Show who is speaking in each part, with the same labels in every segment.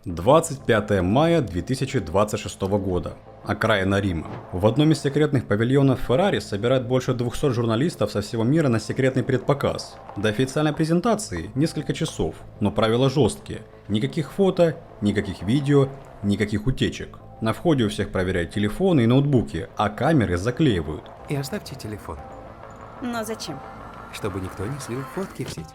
Speaker 1: 25 мая 2026 года. Окраина Рима. В одном из секретных павильонов Ferrari собирают больше 200 журналистов со всего мира на секретный предпоказ. До официальной презентации несколько часов, но правила жесткие. Никаких фото, никаких видео, никаких утечек. На входе у всех проверяют телефоны и ноутбуки, а камеры заклеивают.
Speaker 2: И оставьте телефон,
Speaker 3: Но зачем?
Speaker 2: чтобы никто не слил фотки в сеть.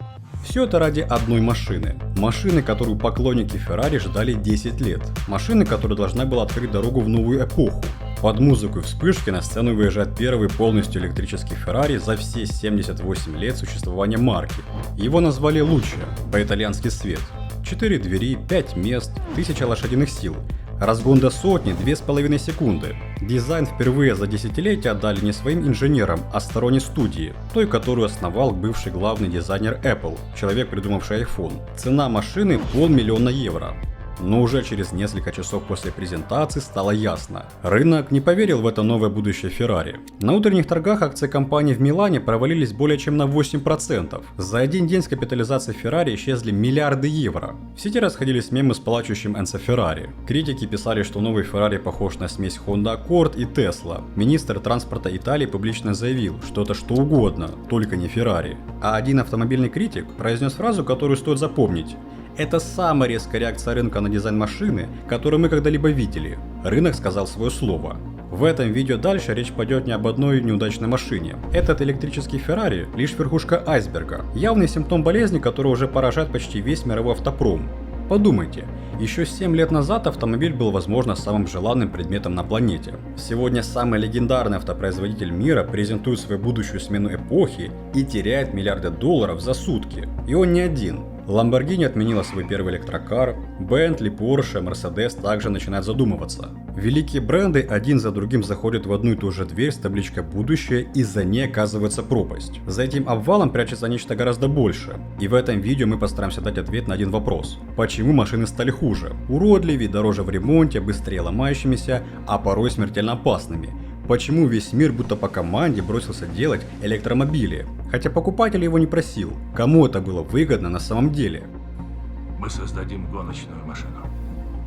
Speaker 1: Все это ради одной машины. Машины, которую поклонники Ferrari ждали 10 лет. Машины, которая должна была открыть дорогу в новую эпоху. Под музыку и вспышки на сцену выезжает первый полностью электрический Ferrari за все 78 лет существования марки. Его назвали Луччио, по-итальянски свет. 4 двери, 5 мест, 1000 лошадиных сил. Разгон до сотни 2,5 секунды. Дизайн впервые за десятилетия отдали не своим инженерам, а сторонней студии, той, которую основал бывший главный дизайнер Apple, человек, придумавший iPhone. Цена машины – 500 000 евро. Но уже через несколько часов после презентации стало ясно. Рынок не поверил в это новое будущее Ferrari. На утренних торгах акции компании в Милане провалились более чем на 8%. За один день с капитализацией Ferrari исчезли миллиарды евро. В сети расходились мемы с плачущим Энцо Феррари. Критики писали, что новый Ferrari похож на смесь Honda Accord и Tesla. Министр транспорта Италии публично заявил, что это что угодно, только не Ferrari. А один автомобильный критик произнес фразу, которую стоит запомнить. Это самая резкая реакция рынка на дизайн машины, которую мы когда-либо видели. Рынок сказал свое слово. В этом видео дальше речь пойдет не об одной неудачной машине. Этот электрический Ferrari лишь верхушка айсберга, явный симптом болезни, который уже поражает почти весь мировой автопром. Подумайте, еще 7 лет назад автомобиль был, возможно, самым желанным предметом на планете. Сегодня самый легендарный автопроизводитель мира презентует свою будущую смену эпохи и теряет миллиарды долларов за сутки. И он не один. Lamborghini отменила свой первый электрокар, Bentley, Porsche, Mercedes также начинают задумываться. Великие бренды один за другим заходят в одну и ту же дверь с табличкой «Будущее», и за ней оказывается пропасть. За этим обвалом прячется нечто гораздо больше. И в этом видео мы постараемся дать ответ на один вопрос. Почему машины стали хуже? Уродливее, дороже в ремонте, быстрее ломающимися, а порой смертельно опасными? Почему весь мир будто по команде бросился делать электромобили, хотя покупатель его не просил? Кому это было выгодно на самом деле?
Speaker 4: Мы создадим гоночную машину.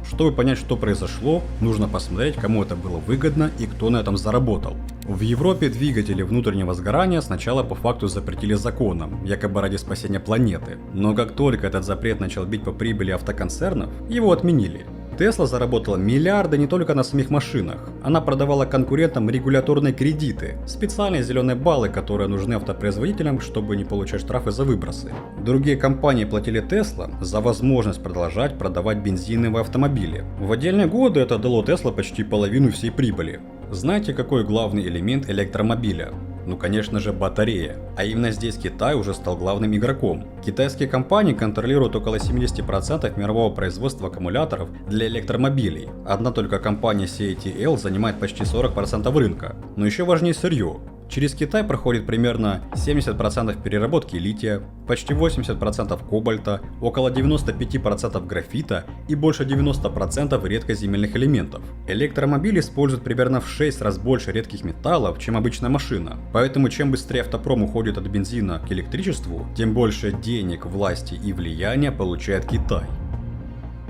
Speaker 1: Чтобы понять, что произошло, нужно посмотреть, кому это было выгодно и кто на этом заработал. В Европе двигатели внутреннего сгорания сначала по факту запретили законом, якобы ради спасения планеты. Но как только этот запрет начал бить по прибыли автоконцернов, его отменили. Tesla заработала миллиарды не только на самих машинах. Она продавала конкурентам регуляторные кредиты, специальные зеленые баллы, которые нужны автопроизводителям, чтобы не получать штрафы за выбросы. Другие компании платили Tesla за возможность продолжать продавать бензиновые автомобили. В отдельные годы это дало Tesla почти половину всей прибыли. Знаете, какой главный элемент электромобиля? Ну, конечно же, батарея. А именно здесь Китай уже стал главным игроком. Китайские компании контролируют около 70% мирового производства аккумуляторов для электромобилей. Одна только компания CATL занимает почти 40% рынка. Но еще важнее сырье. Через Китай проходит примерно 70% переработки лития, почти 80% кобальта, около 95% графита и больше 90% редкоземельных элементов. Электромобиль использует примерно в 6 раз больше редких металлов, чем обычная машина. Поэтому чем быстрее автопром уходит от бензина к электричеству, тем больше денег, власти и влияния получает Китай.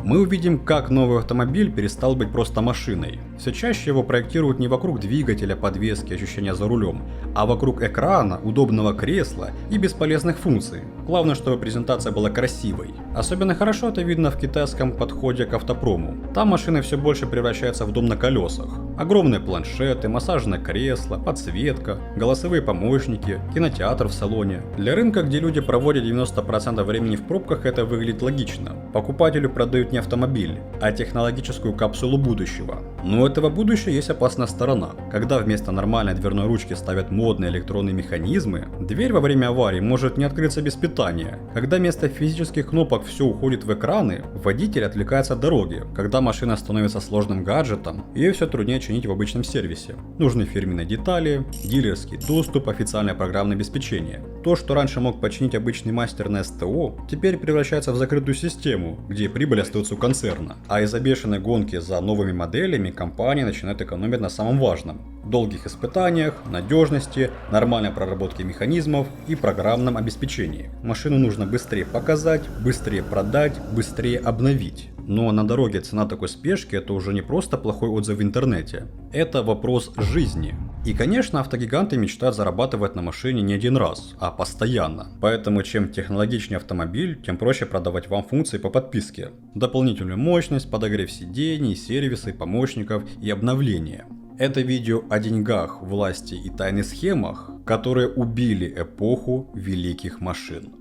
Speaker 1: Мы увидим, как новый автомобиль перестал быть просто машиной. Все чаще его проектируют не вокруг двигателя, подвески, ощущения за рулем, а вокруг экрана, удобного кресла и бесполезных функций. Главное, чтобы презентация была красивой. Особенно хорошо это видно в китайском подходе к автопрому. Там машины все больше превращаются в дом на колесах. Огромные планшеты, массажное кресло, подсветка, голосовые помощники, кинотеатр в салоне. Для рынка, где люди проводят 90% времени в пробках, это выглядит логично. Покупателю продают не автомобиль, а технологическую капсулу будущего. Но у этого будущего есть опасная сторона. Когда вместо нормальной дверной ручки ставят модные электронные механизмы, дверь во время аварии может не открыться без питания. Когда вместо физических кнопок все уходит в экраны, водитель отвлекается от дороги. Когда машина становится сложным гаджетом, ее все труднее чинить в обычном сервисе. Нужны фирменные детали, дилерский доступ, официальное программное обеспечение. То, что раньше мог починить обычный мастер на СТО, теперь превращается в закрытую систему, где прибыль остается у концерна. А из-за бешеной гонки за новыми моделями компания начинает экономить на самом важном – долгих испытаниях, надежности, нормальной проработке механизмов и программном обеспечении. Машину нужно быстрее показать, быстрее продать, быстрее обновить. Но на дороге цена такой спешки — это уже не просто плохой отзыв в интернете. Это вопрос жизни. И, конечно, автогиганты мечтают зарабатывать на машине не один раз, а постоянно. Поэтому чем технологичнее автомобиль, тем проще продавать вам функции по подписке. Дополнительную мощность, подогрев сидений, сервисы, помощников и обновления. Это видео о деньгах, власти и тайных схемах, которые убили эпоху великих машин.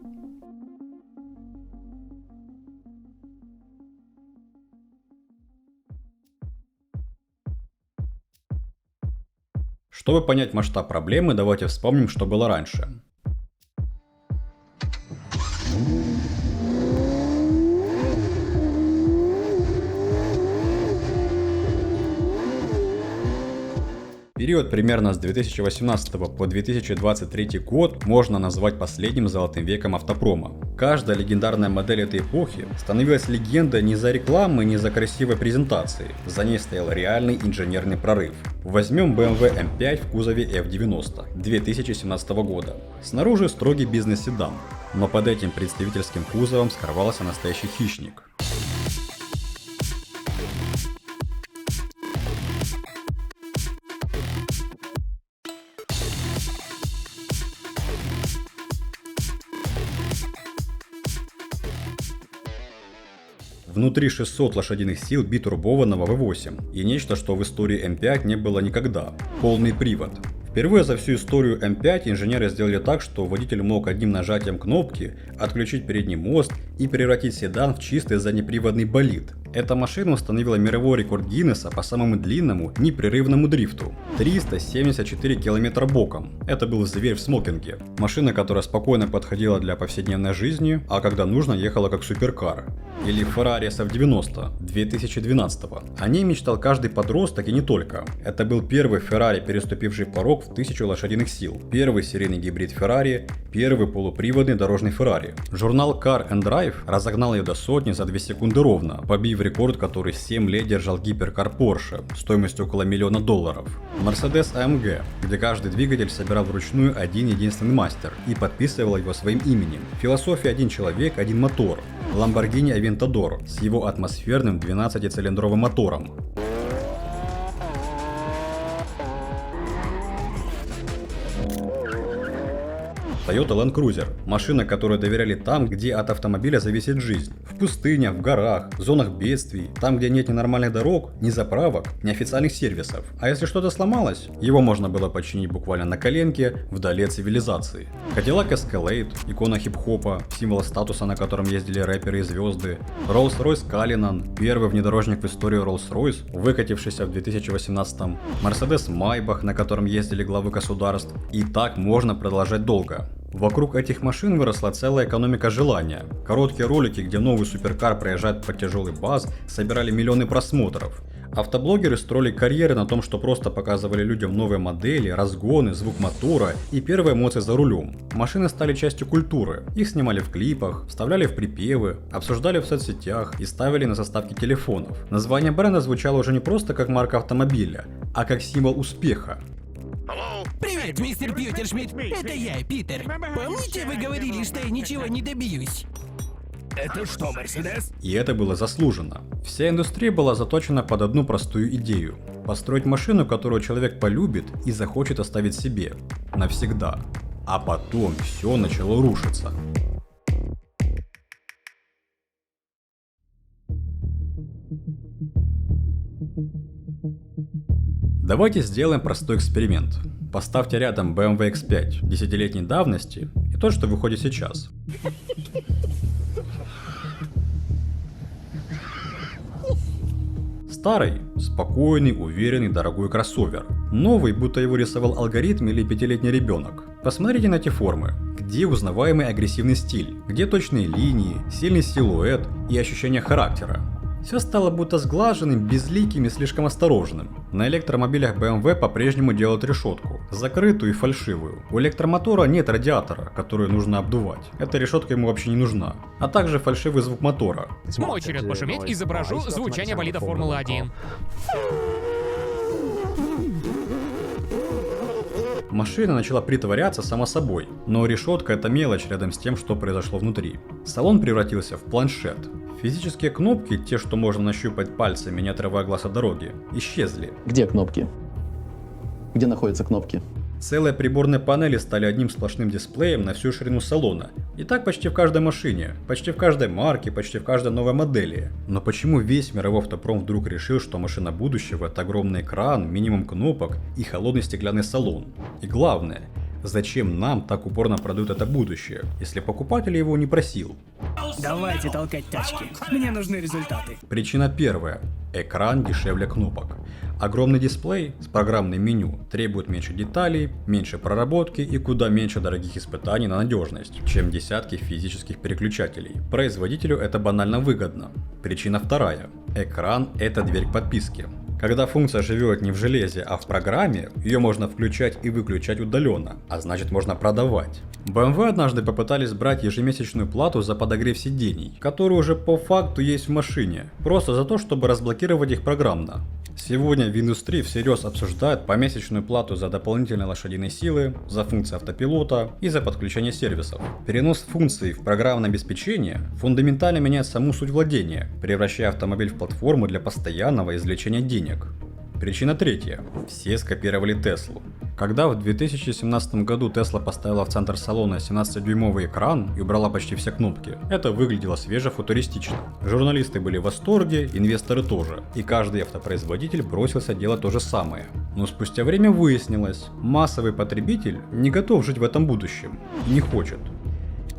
Speaker 1: Чтобы понять масштаб проблемы, давайте вспомним, что было раньше. Период примерно с 2018 по 2023 год можно назвать последним золотым веком автопрома. Каждая легендарная модель этой эпохи становилась легендой не за рекламы, не за красивой презентации. За ней стоял реальный инженерный прорыв. Возьмем BMW M5 в кузове F90 2017 года. Снаружи строгий бизнес-седан, но под этим представительским кузовом скрывался настоящий хищник. Внутри 600 лошадиных сил битурбованного V8 и нечто, что в истории M5 не было никогда – полный привод. Впервые за всю историю M5 инженеры сделали так, что водитель мог одним нажатием кнопки отключить передний мост и превратить седан в чистый заднеприводный болид. Эта машина установила мировой рекорд Гиннесса по самому длинному непрерывному дрифту – 374 км боком. Это был зверь в смокинге. Машина, которая спокойно подходила для повседневной жизни, а когда нужно ехала как суперкар. Или Ferrari SF90 2012. О ней мечтал каждый подросток и не только. Это был первый Ferrari, переступивший порог в 1000 лошадиных сил. Первый серийный гибрид Ferrari, первый полуприводный дорожный Ferrari. Журнал Car and Drive разогнал ее до сотни за 2 секунды ровно, побив рекорд, который 7 лет держал гиперкар Porsche стоимостью около $1 миллиона. Mercedes AMG, где каждый двигатель собирал вручную один единственный мастер и подписывал его своим именем. Философия один человек, один мотор. Lamborghini Aventador с его атмосферным 12-цилиндровым мотором. Toyota Land Cruiser – машина, которой доверяли там, где от автомобиля зависит жизнь. В пустынях, в горах, в зонах бедствий, там, где нет ни нормальных дорог, ни заправок, ни официальных сервисов. А если что-то сломалось, его можно было починить буквально на коленке, вдали от цивилизации. Cadillac Escalade – икона хип-хопа, символ статуса, на котором ездили рэперы и звезды. Rolls-Royce Cullinan – первый внедорожник в истории Rolls-Royce, выкатившийся в 2018-м. Mercedes Maybach, на котором ездили главы государств. И так можно продолжать долго. Вокруг этих машин выросла целая экономика желания. Короткие ролики, где новый суперкар проезжает под тяжелый баз, собирали миллионы просмотров. Автоблогеры строили карьеры на том, что просто показывали людям новые модели, разгоны, звук мотора и первые эмоции за рулем. Машины стали частью культуры. Их снимали в клипах, вставляли в припевы, обсуждали в соцсетях и ставили на заставки телефонов. Название бренда звучало уже не просто как марка автомобиля, а как символ успеха.
Speaker 3: Привет, мистер Пьютершмидт. Это я, Питер. Помните, вы говорили, что я ничего не добьюсь?
Speaker 5: Это что, Мерседес?
Speaker 1: И это было заслуженно. Вся индустрия была заточена под одну простую идею – построить машину, которую человек полюбит и захочет оставить себе. Навсегда. А потом все начало рушиться. Давайте сделаем простой эксперимент. Поставьте рядом BMW X5 10-летней давности и то, что выходит сейчас. Старый, спокойный, уверенный, дорогой кроссовер. Новый, будто его рисовал алгоритм или 5-летний ребенок. Посмотрите на эти формы. Где узнаваемый агрессивный стиль? Где точные линии, сильный силуэт и ощущение характера? Все стало будто сглаженным, безликим и слишком осторожным. На электромобилях BMW по-прежнему делают решетку, закрытую и фальшивую. У электромотора нет радиатора, который нужно обдувать. Эта решетка ему вообще не нужна. А также фальшивый звук мотора.
Speaker 6: Мой черед пошуметь, изображу звучание болида Формулы-1.
Speaker 1: Машина начала притворяться сама собой, но решетка — это мелочь рядом с тем, что произошло внутри. Салон превратился в планшет. Физические кнопки, те, что можно нащупать пальцами, не отрывая глаз от дороги, исчезли.
Speaker 7: Где кнопки? Где находятся кнопки?
Speaker 1: Целые приборные панели стали одним сплошным дисплеем на всю ширину салона. И так почти в каждой машине, почти в каждой марке, почти в каждой новой модели. Но почему весь мировой автопром вдруг решил, что машина будущего — это огромный экран, минимум кнопок и холодный стеклянный салон? И главное, зачем нам так упорно продают это будущее, если покупатель его не просил?
Speaker 5: Давайте толкать тачки. Мне нужны результаты.
Speaker 1: Причина первая. Экран дешевле кнопок. Огромный дисплей с программным меню требует меньше деталей, меньше проработки и куда меньше дорогих испытаний на надежность, чем десятки физических переключателей. Производителю это банально выгодно. Причина вторая. Экран – это дверь к подписке. Когда функция живет не в железе, а в программе, ее можно включать и выключать удаленно, а значит можно продавать. BMW однажды попытались брать ежемесячную плату за подогрев сидений, который уже по факту есть в машине, просто за то, чтобы разблокировать их программно. Сегодня в индустрии всерьез обсуждают помесячную плату за дополнительные лошадиные силы, за функции автопилота и за подключение сервисов. Перенос функций в программное обеспечение фундаментально меняет саму суть владения, превращая автомобиль в платформу для постоянного извлечения денег. Причина третья. Все скопировали Теслу. Когда в 2017 году Тесла поставила в центр салона 17-дюймовый экран и убрала почти все кнопки, это выглядело свеже-футуристично. Журналисты были в восторге, инвесторы тоже, и каждый автопроизводитель бросился делать то же самое. Но спустя время выяснилось, массовый потребитель не готов жить в этом будущем и не хочет.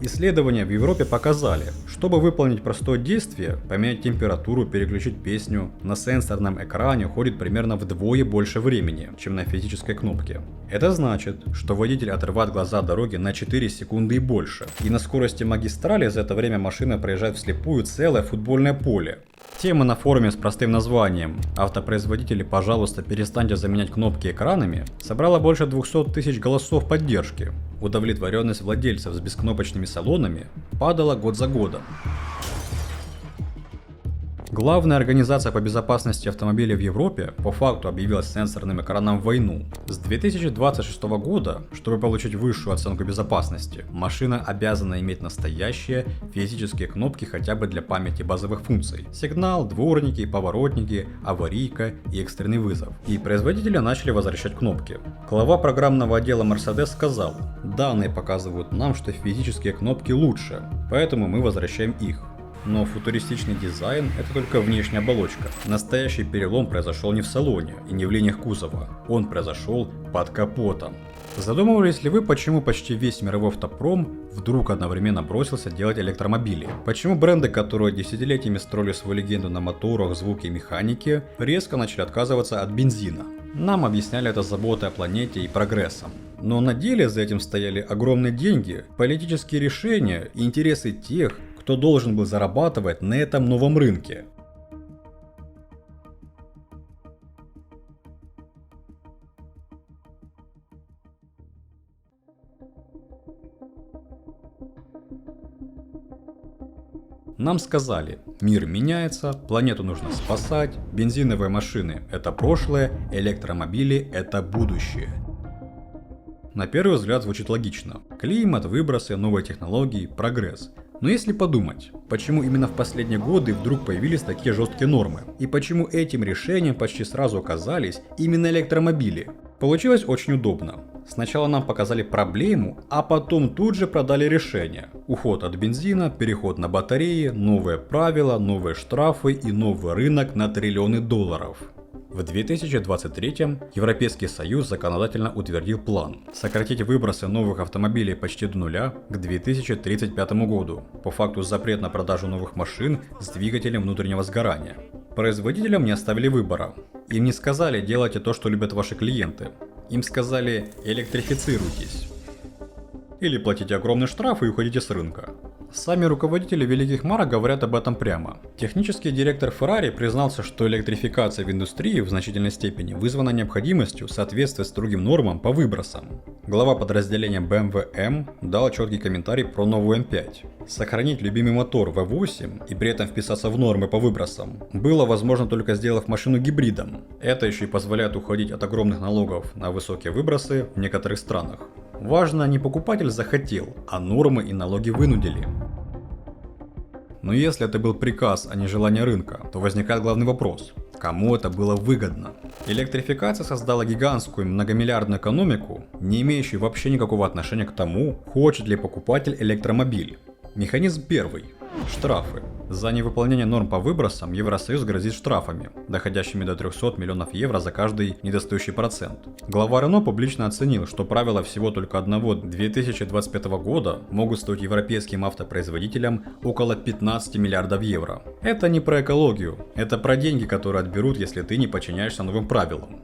Speaker 1: Исследования в Европе показали, чтобы выполнить простое действие, поменять температуру, переключить песню, на сенсорном экране уходит примерно вдвое больше времени, чем на физической кнопке. Это значит, что водитель отрывает глаза от дороги на 4 секунды и больше, и на скорости магистрали за это время машина проезжает вслепую целое футбольное поле. Тема на форуме с простым названием «Автопроизводители, пожалуйста, перестаньте заменять кнопки экранами» собрала больше 200 тысяч голосов поддержки. Удовлетворенность владельцев с бескнопочными салонами падала год за годом. Главная организация по безопасности автомобилей в Европе по факту объявила сенсорным экраном войну. С 2026 года, чтобы получить высшую оценку безопасности, машина обязана иметь настоящие физические кнопки хотя бы для памяти базовых функций. Сигнал, дворники, поворотники, аварийка и экстренный вызов. И производители начали возвращать кнопки. Глава программного отдела Mercedes сказал: «Данные показывают нам, что физические кнопки лучше, поэтому мы возвращаем их». Но футуристичный дизайн – это только внешняя оболочка. Настоящий перелом произошел не в салоне и не в линиях кузова, он произошел под капотом. Задумывались ли вы, почему почти весь мировой автопром вдруг одновременно бросился делать электромобили? Почему бренды, которые десятилетиями строили свою легенду на моторах, звуке и механике, резко начали отказываться от бензина? Нам объясняли это заботой о планете и прогрессом. Но на деле за этим стояли огромные деньги, политические решения и интересы тех, кто должен был зарабатывать на этом новом рынке. Нам сказали, мир меняется, планету нужно спасать, бензиновые машины – это прошлое, электромобили – это будущее. На первый взгляд звучит логично. Климат, выбросы, новые технологии, прогресс. Но если подумать, почему именно в последние годы вдруг появились такие жесткие нормы, и почему этим решением почти сразу оказались именно электромобили, получилось очень удобно. Сначала нам показали проблему, а потом тут же продали решение. Уход от бензина, переход на батареи, новые правила, новые штрафы и новый рынок на триллионы долларов. В 2023 Европейский Союз законодательно утвердил план сократить выбросы новых автомобилей почти до нуля к 2035 году, по факту запрет на продажу новых машин с двигателем внутреннего сгорания. Производителям не оставили выбора. Им не сказали «делайте то, что любят ваши клиенты». Им сказали «электрифицируйтесь». Или платите огромный штраф и уходите с рынка. Сами руководители великих марок говорят об этом прямо. Технический директор Ferrari признался, что электрификация в индустрии в значительной степени вызвана необходимостью соответствовать строгим нормам по выбросам. Глава подразделения BMW M дал четкий комментарий про новую M5. Сохранить любимый мотор V8 и при этом вписаться в нормы по выбросам было возможно только сделав машину гибридом. Это еще и позволяет уходить от огромных налогов на высокие выбросы в некоторых странах. Важно, не покупатель захотел, а нормы и налоги вынудили. Но если это был приказ, а не желание рынка, то возникает главный вопрос. Кому это было выгодно? Электрификация создала гигантскую многомиллиардную экономику, не имеющую вообще никакого отношения к тому, хочет ли покупатель электромобиль. Механизм первый. Штрафы. За невыполнение норм по выбросам Евросоюз грозит штрафами, доходящими до 300 миллионов евро за каждый недостающий процент. Глава Рено публично оценил, что правила всего только одного 2025 года могут стоить европейским автопроизводителям около 15 миллиардов евро. Это не про экологию, это про деньги, которые отберут, если ты не подчиняешься новым правилам.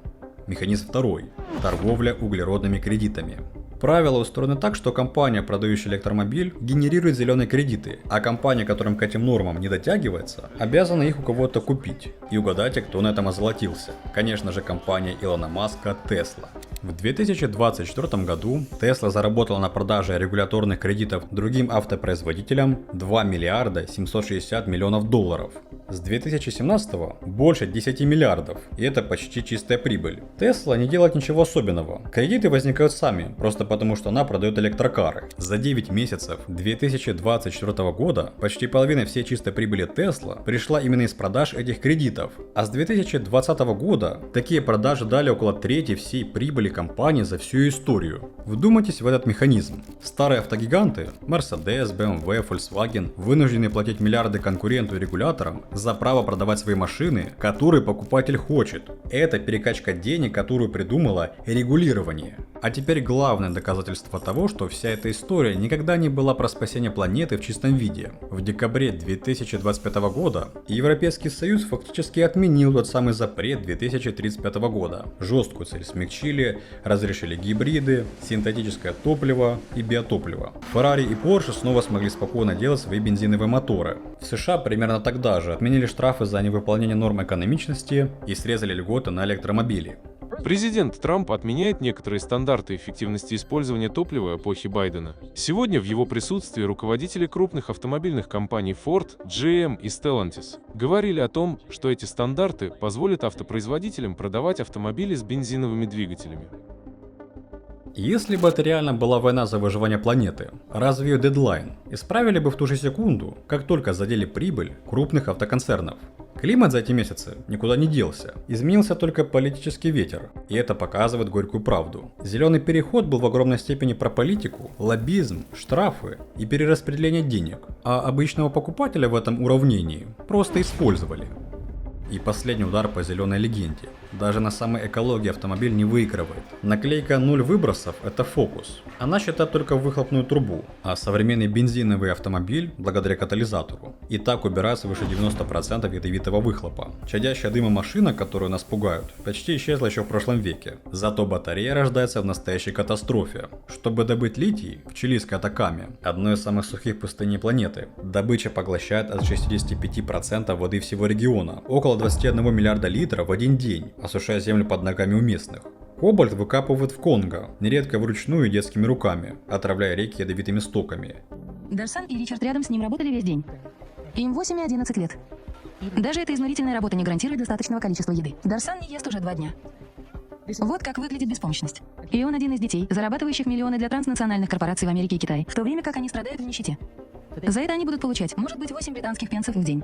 Speaker 1: Механизм второй. Торговля углеродными кредитами. Правила устроены так, что компания, продающая электромобиль, генерирует зеленые кредиты, а компания, которым к этим нормам не дотягивается, обязана их у кого-то купить. И угадайте, кто на этом озолотился. Конечно же, компания Илона Маска Tesla. В 2024 году Tesla заработала на продаже регуляторных кредитов другим автопроизводителям 2 миллиарда 760 миллионов долларов. С 2017 больше 10 миллиардов, и это почти чистая прибыль. Tesla не делает ничего особенного. Кредиты возникают сами, просто потому что она продает электрокары. За 9 месяцев 2024 года почти половина всей чистой прибыли Tesla пришла именно из продаж этих кредитов. А с 2020 года такие продажи дали около трети всей прибыли компании за всю историю. Вдумайтесь в этот механизм. Старые автогиганты Mercedes, BMW, Volkswagen вынуждены платить миллиарды конкуренту и регуляторам за право продавать свои машины, которые покупатель хочет. Это перекачка денег, которую придумало регулирование. А теперь главное доказательство того, что вся эта история никогда не была про спасение планеты в чистом виде. В декабре 2025 года Европейский Союз фактически отменил тот самый запрет 2035 года. Жесткую цель смягчили, разрешили гибриды, синтетическое топливо и биотопливо. Ferrari и Porsche снова смогли спокойно делать свои бензиновые моторы. В США примерно тогда же отменили штрафы за невыполнение норм экономичности и срезали льготы на электромобили.
Speaker 8: Президент Трамп отменяет некоторые стандарты эффективности использования топлива эпохи Байдена. Сегодня в его присутствии руководители крупных автомобильных компаний Ford, GM и Stellantis говорили о том, что эти стандарты позволят автопроизводителям продавать автомобили с бензиновыми двигателями.
Speaker 1: Если бы это реально была война за выживание планеты, разве ее дедлайн исправили бы в ту же секунду, как только задели прибыль крупных автоконцернов? Климат за эти месяцы никуда не делся, изменился только политический ветер, и это показывает горькую правду. Зеленый переход был в огромной степени про политику, лоббизм, штрафы и перераспределение денег, а обычного покупателя в этом уравнении просто использовали. И последний удар по зеленой легенде. Даже на самой экологии автомобиль не выигрывает. Наклейка 0 выбросов – это фокус. Она считает только выхлопную трубу, а современный бензиновый автомобиль, благодаря катализатору, и так убирает свыше 90% ядовитого выхлопа. Чадящая дыма машина, которую нас пугают, почти исчезла еще в прошлом веке. Зато батарея рождается в настоящей катастрофе. Чтобы добыть литий в чилийской Атакаме, одной из самых сухих пустыней планеты, добыча поглощает от 65% воды всего региона, около 21 миллиарда литров в один день, осушая землю под ногами у местных. Кобальт выкапывают в Конго, нередко вручную и детскими руками, отравляя реки ядовитыми стоками.
Speaker 9: Дарсан и Ричард рядом с ним работали весь день. Им 8 и 11 лет. Даже эта изнурительная работа не гарантирует достаточного количества еды. Дарсан не ест уже 2 дня. Вот как выглядит беспомощность. И он один из детей, зарабатывающих миллионы для транснациональных корпораций в Америке и Китае, в то время как они страдают в нищете. За это они будут получать, может быть, 8 британских пенсов в день.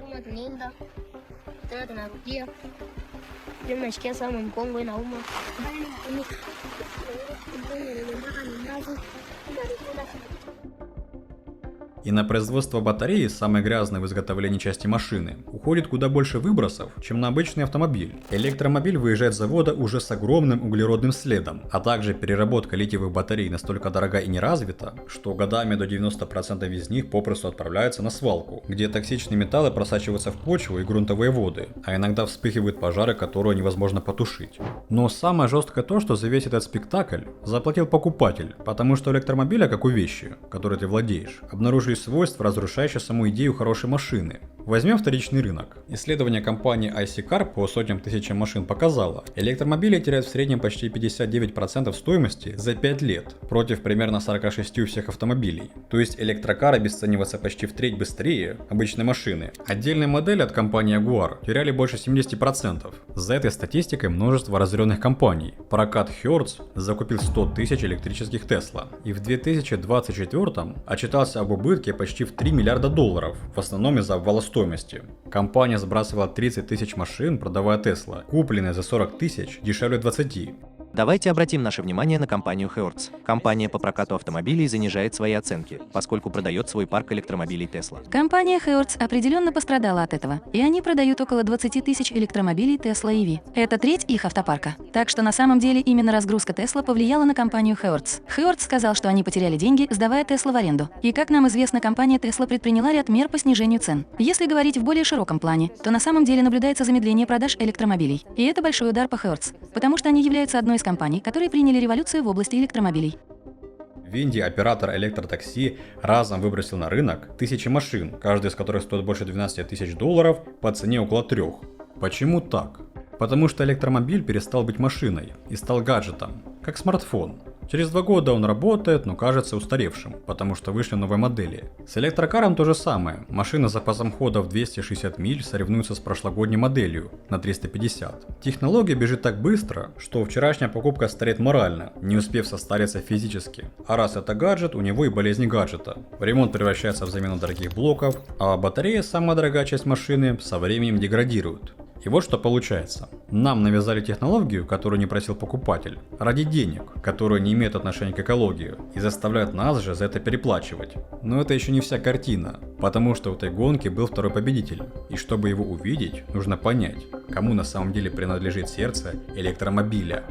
Speaker 9: И на производство батареи, самой грязной в изготовлении части машины, уходит куда больше выбросов, чем на обычный автомобиль. Электромобиль выезжает с завода уже с огромным углеродным следом, а также переработка литиевых батарей настолько дорога и не развита, что годами до 90% из них попросту отправляются на свалку, где токсичные металлы просачиваются в почву и грунтовые воды, а иногда вспыхивают пожары, которые невозможно потушить. Но самое жесткое то, что за весь этот спектакль заплатил покупатель, потому что у электромобиля, как у вещи, которой ты владеешь, обнаружили свойств, разрушающих саму идею хорошей машины. Возьмем вторичный рынок. Исследование компании IC-Car по сотням тысячам машин показало, электромобили теряют в среднем почти 59% стоимости за 5 лет, против примерно 46 у всех автомобилей. То есть электрокар обесценивается почти в треть быстрее обычной машины. Отдельные модели от компании Jaguar теряли больше 70%. За этой статистикой множество разоренных компаний. Прокат Hertz закупил 100 тысяч электрических Tesla. И в 2024 отчитался об убытке
Speaker 1: убытке почти в 3 миллиарда долларов, в основном из-за обвала стоимости. Компания сбрасывала 30 тысяч машин, продавая Tesla, купленные за 40 тысяч, дешевле 20.
Speaker 10: Давайте обратим наше внимание на компанию Hertz. Компания по прокату автомобилей занижает свои оценки, поскольку продает свой парк электромобилей Tesla.
Speaker 11: Компания Hertz определенно пострадала от этого, и они продают около 20 тысяч электромобилей Tesla EV. Это треть их автопарка. Так что на самом деле именно разгрузка Tesla повлияла на компанию Hertz. Hertz сказал, что они потеряли деньги, сдавая Tesla в аренду. И как нам известно, компания Tesla предприняла ряд мер по снижению цен. Если говорить в более широком плане, то на самом деле наблюдается замедление продаж электромобилей. И это большой удар по Hertz, потому что они являются одной из компаний, которые приняли революцию в области электромобилей.
Speaker 1: В Индии оператор электротакси разом выбросил на рынок 1000 машин, каждая из которых стоит больше 12 тысяч долларов по цене около 3. Почему так? Потому что электромобиль перестал быть машиной и стал гаджетом, как смартфон. Через 2 года он работает, но кажется устаревшим, потому что вышли новые модели. С электрокаром то же самое. Машина с запасом хода в 260 миль соревнуется с прошлогодней моделью на 350. Технология бежит так быстро, что вчерашняя покупка стареет морально, не успев состариться физически. А раз это гаджет, у него и болезни гаджета. Ремонт превращается в замену дорогих блоков, а батарея, самая дорогая часть машины, со временем деградирует. И вот что получается. Нам навязали технологию, которую не просил покупатель, ради денег, которые не имеют отношения к экологии, и заставляют нас же за это переплачивать. Но это еще не вся картина, потому что в этой гонке был второй победитель. И чтобы его увидеть, нужно понять, кому на самом деле принадлежит сердце электромобиля.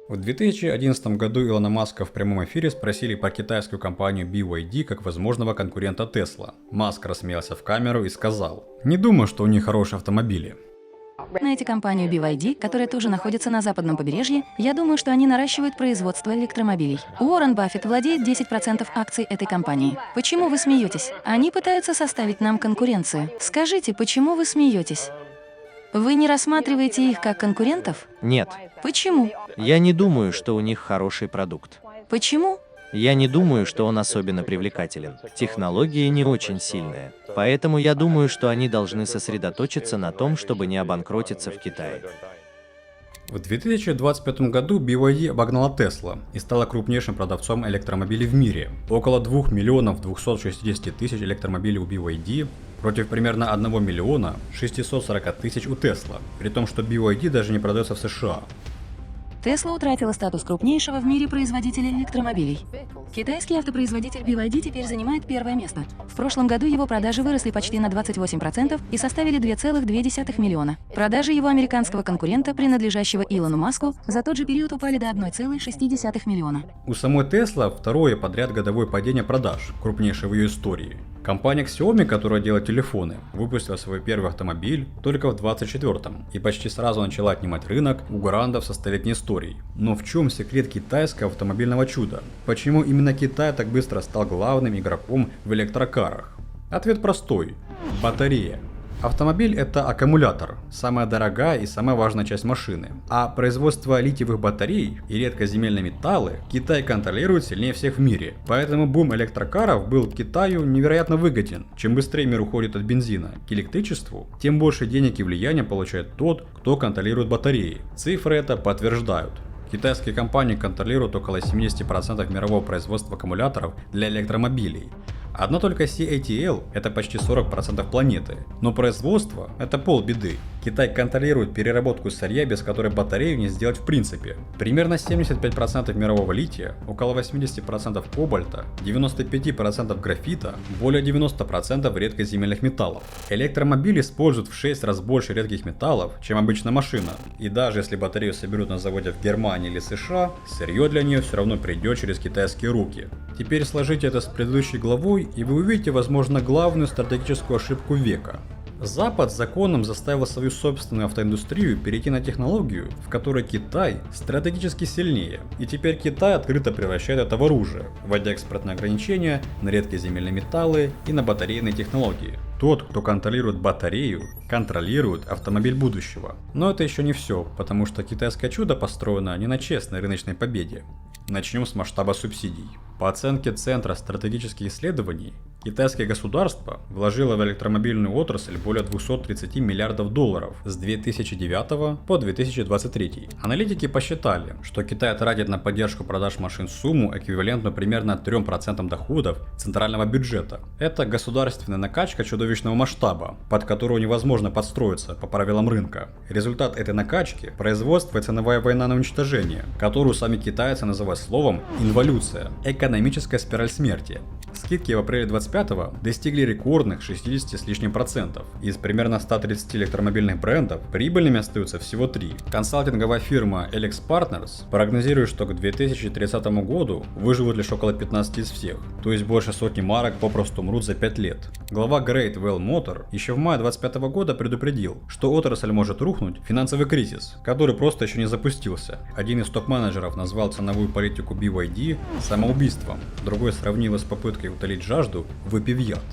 Speaker 1: В 2011 году Илона Маска в прямом эфире спросили про китайскую компанию BYD как возможного конкурента Tesla. Маск рассмеялся в камеру и сказал: «Не думаю, что у них хорошие автомобили».
Speaker 11: Знаете компанию BYD, которая тоже находится на западном побережье? Я думаю, что они наращивают производство электромобилей. Уоррен Баффет владеет 10% акций этой компании. Почему вы смеетесь? Они пытаются составить нам конкуренцию. Скажите, почему вы смеетесь? Вы не рассматриваете их как конкурентов?
Speaker 10: Нет.
Speaker 11: Почему?
Speaker 10: Я не думаю, что у них хороший продукт.
Speaker 11: Почему?
Speaker 10: Я не думаю, что он особенно привлекателен. Технология не очень сильная. Поэтому я думаю, что они должны сосредоточиться на том, чтобы не обанкротиться в Китае.
Speaker 1: В 2025 году BYD обогнала Tesla и стала крупнейшим продавцом электромобилей в мире. Около 2 миллионов 260 тысяч электромобилей у BYD против примерно 1 миллиона 640 тысяч у Tesla, при том, что BYD даже не продается в США.
Speaker 11: Tesla утратила статус крупнейшего в мире производителя электромобилей. Китайский автопроизводитель BYD теперь занимает первое место. В прошлом году его продажи выросли почти на 28% и составили 2,2 миллиона. Продажи его американского конкурента, принадлежащего Илону Маску, за тот же период упали до 1,6 миллиона.
Speaker 1: У самой Tesla второе подряд годовое падение продаж, крупнейшее в ее истории. Компания Xiaomi, которая делает телефоны, выпустила свой первый автомобиль только в 24-м и почти сразу начала отнимать рынок у грандов со столетней историей. Но в чем секрет китайского автомобильного чуда? Почему именно Китай так быстро стал главным игроком в электрокарах? Ответ простой – батарея. Автомобиль – это аккумулятор, самая дорогая и самая важная часть машины. А производство литиевых батарей и редкоземельные металлы Китай контролирует сильнее всех в мире. Поэтому бум электрокаров был Китаю невероятно выгоден. Чем быстрее мир уходит от бензина к электричеству, тем больше денег и влияния получает тот, кто контролирует батареи. Цифры это подтверждают. Китайские компании контролируют около 70% мирового производства аккумуляторов для электромобилей. Одна только CATL – это почти 40% планеты, но производство – это полбеды. Китай контролирует переработку сырья, без которой батарею не сделать в принципе. Примерно 75% мирового лития, около 80% кобальта, 95% графита, более 90% редкоземельных металлов. Электромобиль используют в 6 раз больше редких металлов, чем обычная машина. И даже если батарею соберут на заводе в Германии или США, сырье для нее все равно придет через китайские руки. Теперь сложите это с предыдущей главой, и вы увидите, возможно, главную стратегическую ошибку века. Запад законом заставил свою собственную автоиндустрию перейти на технологию, в которой Китай стратегически сильнее, и теперь Китай открыто превращает это в оружие, вводя экспортные ограничения на редкоземельные металлы и на батарейные технологии. Тот, кто контролирует батарею, контролирует автомобиль будущего. Но это еще не все, потому что китайское чудо построено не на честной рыночной победе. Начнем с масштаба субсидий. По оценке Центра стратегических исследований, китайское государство вложило в электромобильную отрасль более 230 миллиардов долларов с 2009 по 2023. Аналитики посчитали, что Китай тратит на поддержку продаж машин сумму, эквивалентную примерно 3% доходов центрального бюджета. Это государственная накачка чудовищного масштаба, под которую невозможно подстроиться по правилам рынка. Результат этой накачки – производство и ценовая война на уничтожение, которую сами китайцы называют словом «инволюция» – экономическая спираль смерти. Скидки в апреле 25-го достигли рекордных 60 с лишним процентов. Из примерно 130 электромобильных брендов прибыльными остаются всего 3. Консалтинговая фирма Alex Partners прогнозирует, что к 2030 году выживут лишь около 15 из всех, то есть больше сотни марок попросту умрут за 5 лет. Глава Great Wall Motor еще в мае 25 года предупредил, что отрасль может рухнуть в финансовый кризис, который просто еще не запустился. Один из топ-менеджеров назвал ценовую политику BYD самоубийством, другой сравнил с попыткой утолить жажду, выпив яд.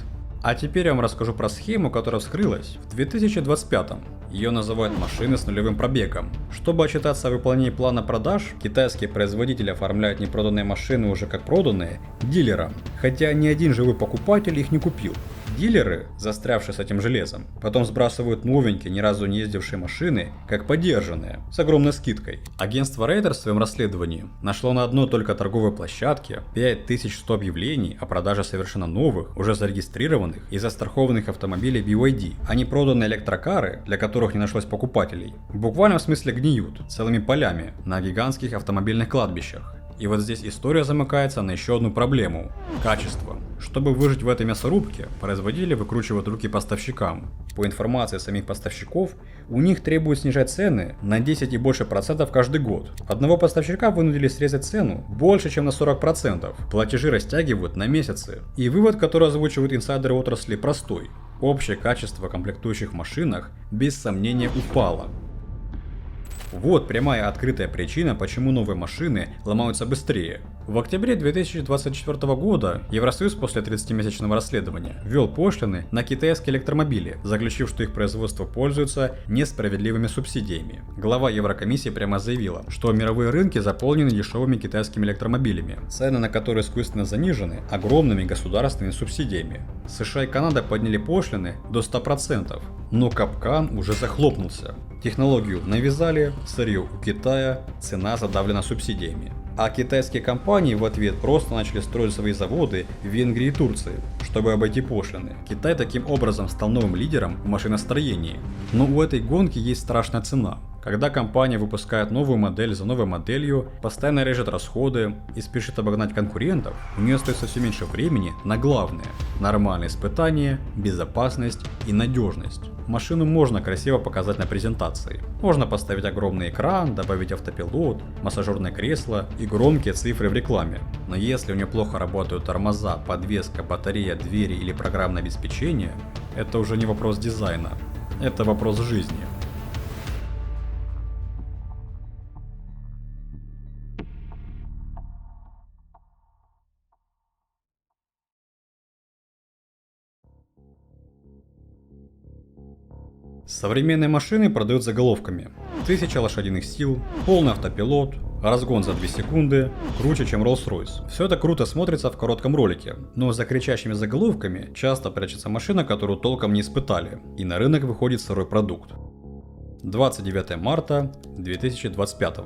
Speaker 1: А теперь я вам расскажу про схему, которая вскрылась в 2025-м. Ее называют машины с нулевым пробегом. Чтобы отчитаться о выполнении плана продаж, китайские производители оформляют непроданные машины уже как проданные дилерам, хотя ни один живой покупатель их не купил. Дилеры, застрявшие с этим железом, потом сбрасывают новенькие, ни разу не ездившие машины, как подержанные, с огромной скидкой. Агентство Reuters в своем расследовании нашло на одной только торговой площадке 5100 объявлений о продаже совершенно новых, уже зарегистрированных и застрахованных автомобилей BYD, а не проданные электрокары, для которых не нашлось покупателей, в буквальном смысле гниют целыми полями на гигантских автомобильных кладбищах. И вот здесь история замыкается на еще одну проблему – качество. Чтобы выжить в этой мясорубке, производители выкручивают руки поставщикам. По информации самих поставщиков, у них требуют снижать цены на 10 и больше процентов каждый год. Одного поставщика вынудили срезать цену больше, чем на 40%. Платежи растягивают на месяцы. И вывод, который озвучивают инсайдеры отрасли, простой. Общее качество комплектующих в машинах без сомнения упало. Вот прямая открытая причина, почему новые машины ломаются быстрее. В октябре 2024 года Евросоюз после 30-месячного расследования ввел пошлины на китайские электромобили, заключив, что их производство пользуется несправедливыми субсидиями. Глава Еврокомиссии прямо заявила, что мировые рынки заполнены дешевыми китайскими электромобилями, цены на которые искусственно занижены огромными государственными субсидиями. США и Канада подняли пошлины до 100%, но капкан уже захлопнулся. Технологию навязали, сырье у Китая, цена задавлена субсидиями. А китайские компании в ответ просто начали строить свои заводы в Венгрии и Турции, чтобы обойти пошлины. Китай таким образом стал новым лидером в машиностроении. Но у этой гонки есть страшная цена. Когда компания выпускает новую модель за новой моделью, постоянно режет расходы и спешит обогнать конкурентов, у нее остается все меньше времени на главное – нормальные испытания, безопасность и надежность. Машину можно красиво показать на презентации. Можно поставить огромный экран, добавить автопилот, массажерное кресло и громкие цифры в рекламе. Но если у нее плохо работают тормоза, подвеска, батарея, двери или программное обеспечение, это уже не вопрос дизайна, это вопрос жизни. Современные машины продают заголовками: 1000 лошадиных сил, полный автопилот, разгон за 2 секунды, круче, чем Rolls-Royce. Все это круто смотрится в коротком ролике, но за кричащими заголовками часто прячется машина, которую толком не испытали, и на рынок выходит сырой продукт. 29 марта 2025.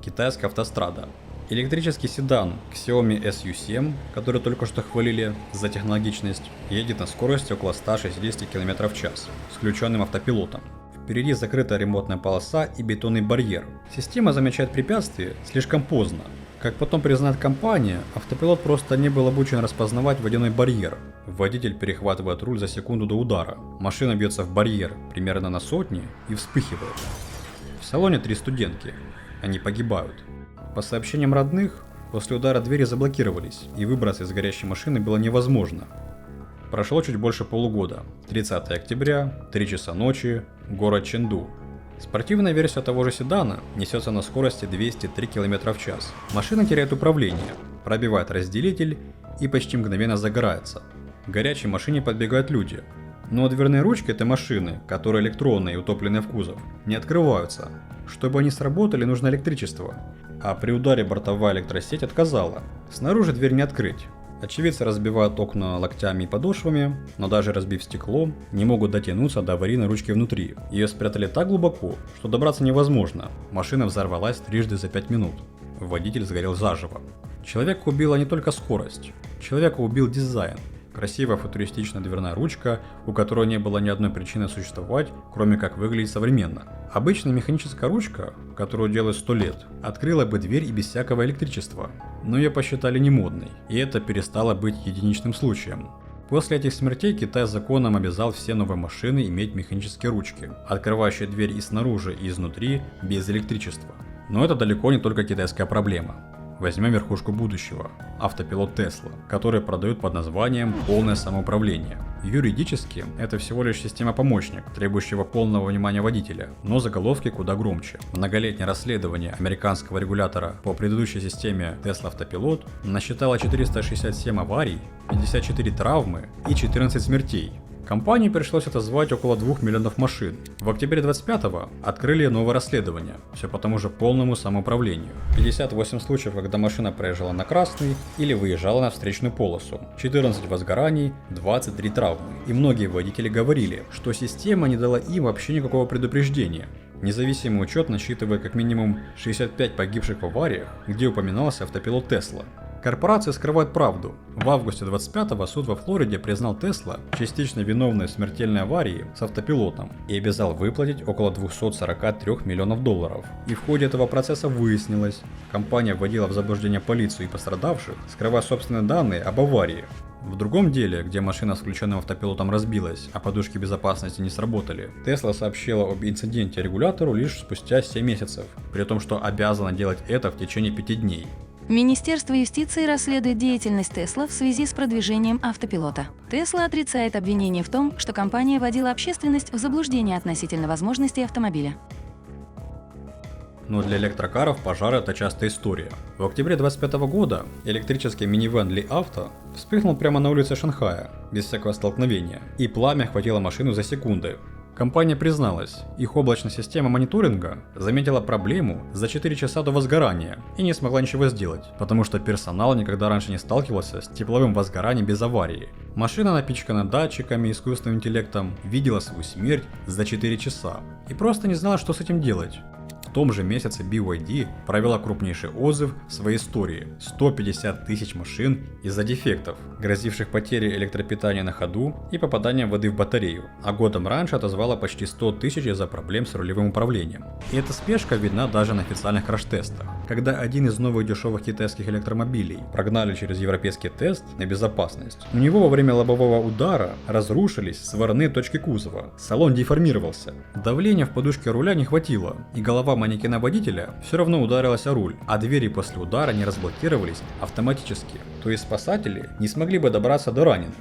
Speaker 1: Китайская автострада. Электрический седан Xiaomi SU7, который только что хвалили за технологичность, едет на скорости около 160 км в час с включенным автопилотом. Впереди закрытая ремонтная полоса и бетонный барьер. Система замечает препятствие слишком поздно. Как потом признает компания, автопилот просто не был обучен распознавать водяной барьер. Водитель перехватывает руль за секунду до удара. Машина бьется в барьер примерно на сотни и вспыхивает. В салоне 3 студентки. Они погибают. По сообщениям родных, после удара двери заблокировались, и выбраться из горящей машины было невозможно. Прошло чуть больше полугода. 30 октября, 3 часа ночи, город Чэнду. Спортивная версия того же седана несется на скорости 203 км в час. Машина теряет управление, пробивает разделитель и почти мгновенно загорается. К горячей машине подбегают люди, но дверные ручки этой машины, которые электронные и утопленные в кузов, не открываются. Чтобы они сработали, нужно электричество. а при ударе бортовая электросеть отказала. Снаружи дверь не открыть. Очевидцы разбивают окна локтями и подошвами, но даже разбив стекло, не могут дотянуться до аварийной ручки внутри. Ее спрятали так глубоко, что добраться невозможно. Машина взорвалась трижды за 5 минут. Водитель сгорел заживо. Человека убила не только скорость. Человека убил дизайн. Красивая футуристичная дверная ручка, у которой не было ни одной причины существовать, кроме как выглядеть современно. Обычная механическая ручка, которую делают 100 лет, открыла бы дверь и без всякого электричества, но ее посчитали немодной, и это перестало быть единичным случаем. После этих смертей Китай законом обязал все новые машины иметь механические ручки, открывающие дверь и снаружи, и изнутри, без электричества. Но это далеко не только китайская проблема. Возьмем верхушку будущего – автопилот Tesla, который продают под названием «полное самоуправление». Юридически это всего лишь система-помощник, требующего полного внимания водителя, но заголовки куда громче. Многолетнее расследование американского регулятора по предыдущей системе Tesla Автопилот насчитало 467 аварий, 54 травмы и 14 смертей. Компании пришлось отозвать около 2 миллионов машин. В октябре 25-го открыли новое расследование, все по тому же полному самоуправлению. 58 случаев, когда машина проезжала на красный или выезжала на встречную полосу, 14 возгораний, 23 травмы. И многие водители говорили, что система не дала им вообще никакого предупреждения. Независимый учет насчитывает как минимум 65 погибших в авариях, где упоминался автопилот Tesla. Корпорации скрывают правду. В августе 25-го суд во Флориде признал Tesla частично виновной в смертельной аварии с автопилотом и обязал выплатить около 243 миллионов долларов. И в ходе этого процесса выяснилось, компания вводила в заблуждение полицию и пострадавших, скрывая собственные данные об аварии. В другом деле, где машина с включенным автопилотом разбилась, а подушки безопасности не сработали, Tesla сообщила об инциденте регулятору лишь спустя 7 месяцев, при том, что обязана делать это в течение 5 дней.
Speaker 11: Министерство юстиции расследует деятельность Tesla в связи с продвижением автопилота. Tesla отрицает обвинение в том, что компания вводила общественность в заблуждение относительно возможностей автомобиля.
Speaker 1: Но для электрокаров пожар – это частая история. В октябре 25 года электрический минивэн Ли Авто вспыхнул прямо на улице Шанхая, без всякого столкновения, и пламя охватило машину за секунды. Компания призналась, их облачная система мониторинга заметила проблему за 4 часа до возгорания и не смогла ничего сделать, потому что персонал никогда раньше не сталкивался с тепловым возгоранием без аварии. Машина, напичкана датчиками и искусственным интеллектом, видела свою смерть за 4 часа и просто не знала, что с этим делать. В том же месяце BYD провела крупнейший отзыв в своей истории – 150 тысяч машин из-за дефектов, грозивших потерей электропитания на ходу и попаданием воды в батарею, а годом раньше отозвала почти 100 тысяч из-за проблем с рулевым управлением. И эта спешка видна даже на официальных краш-тестах, когда один из новых дешевых китайских электромобилей прогнали через европейский тест на безопасность. У него во время лобового удара разрушились сварные точки кузова, салон деформировался, давления в подушке руля не хватило, и голова манекена водителя все равно ударилась о руль, а двери после удара не разблокировались автоматически, то есть спасатели не смогли бы добраться до раненых.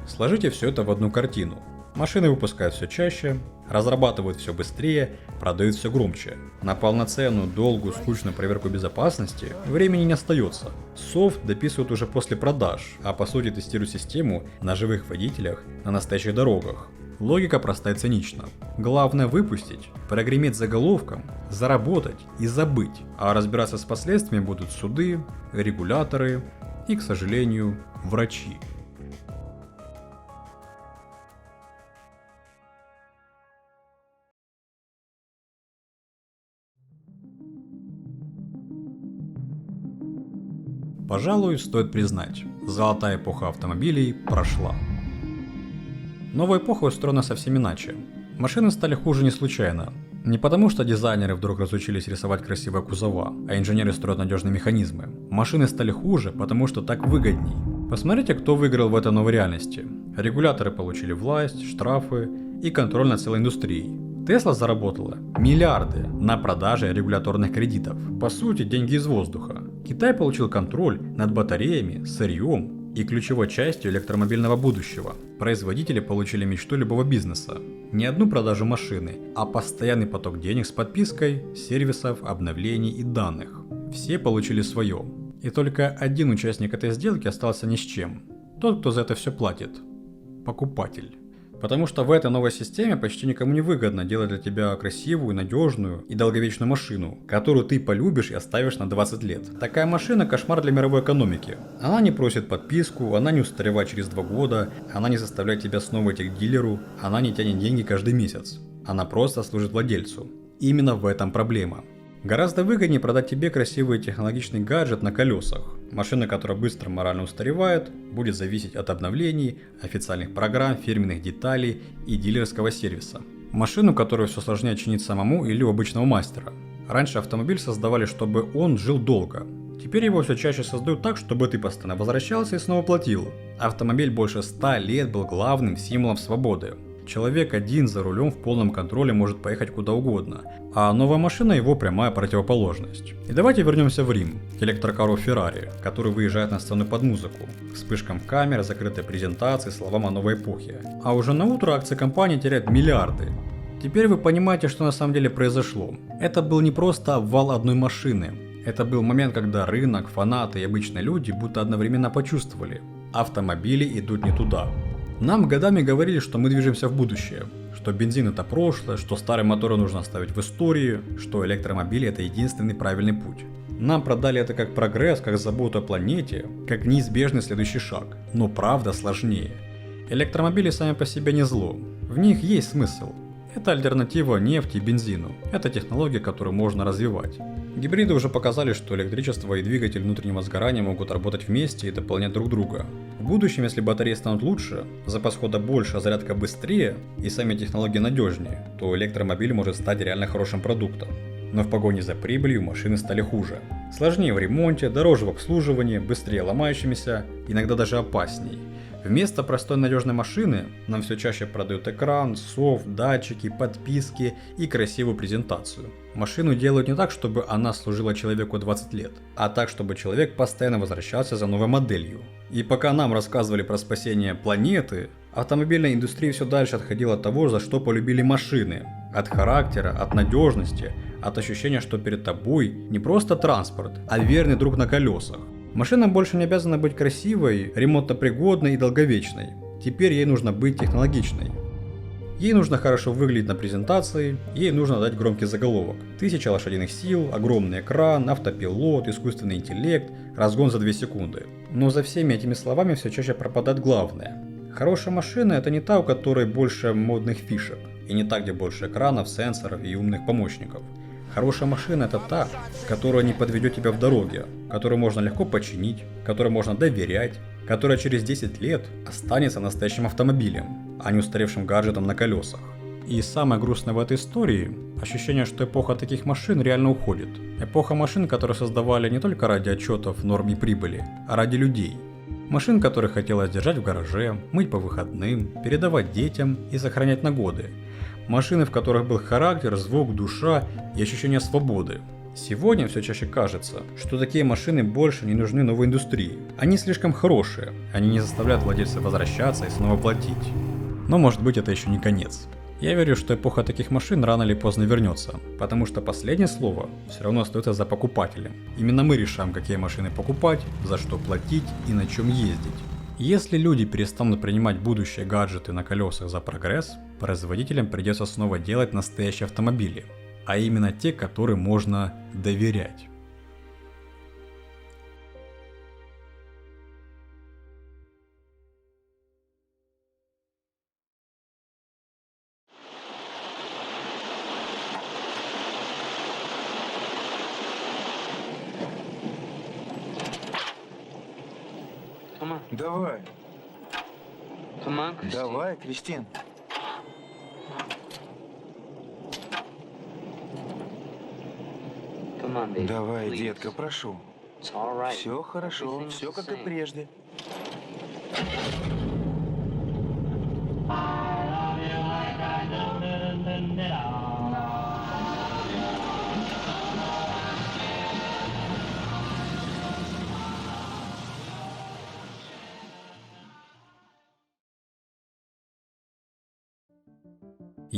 Speaker 1: Сложите все это в одну картину. Машины выпускают все чаще, разрабатывают все быстрее, продают все громче. На полноценную, долгую, скучную проверку безопасности времени не остается. Софт дописывают уже после продаж, а по сути тестируют систему на живых водителях на настоящих дорогах. Логика проста и цинична. Главное выпустить, прогреметь заголовком, заработать и забыть. А разбираться с последствиями будут суды, регуляторы и, к сожалению, врачи. Пожалуй, стоит признать, золотая эпоха автомобилей прошла. Новая эпоха устроена совсем иначе. Машины стали хуже не случайно. Не потому, что дизайнеры вдруг разучились рисовать красивые кузова, а инженеры строят надежные механизмы. Машины стали хуже, потому что так выгодней. Посмотрите, кто выиграл в этой новой реальности. Регуляторы получили власть, штрафы и контроль над целой индустрией. Tesla заработала миллиарды на продаже регуляторных кредитов. По сути, деньги из воздуха. Китай получил контроль над батареями, сырьем и ключевой частью электромобильного будущего. Производители получили мечту любого бизнеса. Не одну продажу машины, а постоянный поток денег с подпиской, сервисов, обновлений и данных. Все получили свое. И только один участник этой сделки остался ни с чем. Тот, кто за это все платит. Покупатель. Потому что в этой новой системе почти никому не выгодно делать для тебя красивую, надежную и долговечную машину, которую ты полюбишь и оставишь на 20 лет. Такая машина – кошмар для мировой экономики. Она не просит подписку, она не устаревает через 2 года, она не заставляет тебя снова идти к дилеру, она не тянет деньги каждый месяц. Она просто служит владельцу. Именно в этом проблема. Гораздо выгоднее продать тебе красивый технологичный гаджет на колесах. Машина, которая быстро морально устаревает, будет зависеть от обновлений, официальных программ, фирменных деталей и дилерского сервиса. Машину, которую все сложнее чинить самому или у обычного мастера. Раньше автомобиль создавали, чтобы он жил долго. Теперь его все чаще создают так, чтобы ты постоянно возвращался и снова платил. Автомобиль больше 100 лет был главным символом свободы. Человек один за рулем в полном контроле может поехать куда угодно, а новая машина его прямая противоположность. И давайте вернемся в Рим, к электрокару Феррари, который выезжает на сцену под музыку, к вспышкам камер, закрытой презентации, словам о новой эпохе. А уже на утро акции компании теряют миллиарды. Теперь вы понимаете, что на самом деле произошло. Это был не просто обвал одной машины. Это был момент, когда рынок, фанаты и обычные люди будто одновременно почувствовали: автомобили идут не туда. Нам годами говорили, что мы движемся в будущее, что бензин это прошлое, что старые моторы нужно оставить в истории, что электромобили это единственный правильный путь. Нам продали это как прогресс, как заботу о планете, как неизбежный следующий шаг. Но правда сложнее. Электромобили сами по себе не зло, в них есть смысл. Это альтернатива нефти и бензину, это технология, которую можно развивать. Гибриды уже показали, что электричество и двигатель внутреннего сгорания могут работать вместе и дополнять друг друга. В будущем, если батареи станут лучше, запас хода больше, а зарядка быстрее и сами технологии надежнее, то электромобиль может стать реально хорошим продуктом. Но в погоне за прибылью машины стали хуже. Сложнее в ремонте, дороже в обслуживании, быстрее ломающимися, иногда даже опасней. Вместо простой надежной машины нам все чаще продают экран, софт, датчики, подписки и красивую презентацию. Машину делают не так, чтобы она служила человеку 20 лет, а так, чтобы человек постоянно возвращался за новой моделью. И пока нам рассказывали про спасение планеты, автомобильная индустрия все дальше отходила от того, за что полюбили машины. От характера, от надежности, от ощущения, что перед тобой не просто транспорт, а верный друг на колесах. Машина больше не обязана быть красивой, ремонтопригодной и долговечной. Теперь ей нужно быть технологичной. Ей нужно хорошо выглядеть на презентации, ей нужно дать громкий заголовок. 1000 лошадиных сил, огромный экран, автопилот, искусственный интеллект, разгон за 2 секунды. Но за всеми этими словами все чаще пропадает главное. Хорошая машина это не та, у которой больше модных фишек, и не та, где больше экранов, сенсоров и умных помощников. Хорошая машина это та, которая не подведет тебя в дороге, которую можно легко починить, которой можно доверять, которая через 10 лет останется настоящим автомобилем, а не устаревшим гаджетом на колесах. И самое грустное в этой истории – ощущение, что эпоха таких машин реально уходит. Эпоха машин, которые создавали не только ради отчетов, норм и прибыли, а ради людей. Машин, которые хотелось держать в гараже, мыть по выходным, передавать детям и сохранять на годы. Машины, в которых был характер, звук, душа и ощущение свободы. Сегодня все чаще кажется, что такие машины больше не нужны новой индустрии. Они слишком хорошие, они не заставляют владельца возвращаться и снова платить. Но может быть это еще не конец. Я верю, что эпоха таких машин рано или поздно вернется, потому что последнее слово все равно остается за покупателем. Именно мы решаем, какие машины покупать, за что платить и на чем ездить. Если люди перестанут принимать будущие гаджеты на колесах за прогресс, производителям придется снова делать настоящие автомобили, а именно те, которым можно доверять.
Speaker 12: Давай. Давай, Кристин. Давай, детка, прошу. Все хорошо, все как и прежде.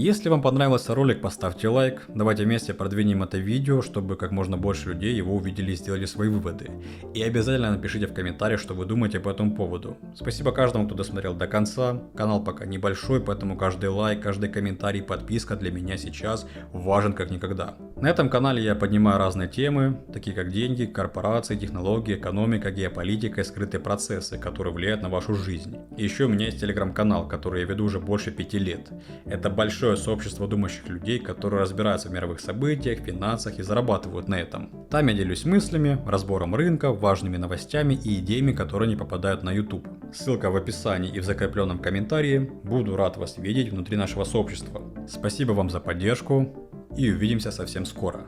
Speaker 1: Если вам понравился ролик, поставьте лайк, давайте вместе продвинем это видео, чтобы как можно больше людей его увидели и сделали свои выводы. И обязательно напишите в комментариях, что вы думаете по этому поводу. Спасибо каждому, кто досмотрел до конца. Канал пока небольшой, поэтому каждый лайк, каждый комментарий, подписка для меня сейчас важен как никогда. На этом канале я поднимаю разные темы, такие как деньги, корпорации, технологии, экономика, геополитика и скрытые процессы, которые влияют на вашу жизнь. И еще у меня есть телеграм-канал, который я веду уже больше 5 лет. Это большое сообщество думающих людей, которые разбираются в мировых событиях, финансах и зарабатывают на этом. Там я делюсь мыслями, разбором рынка, важными новостями и идеями, которые не попадают на YouTube. Ссылка в описании и в закрепленном комментарии. Буду рад вас видеть внутри нашего сообщества. Спасибо вам за поддержку и увидимся совсем скоро.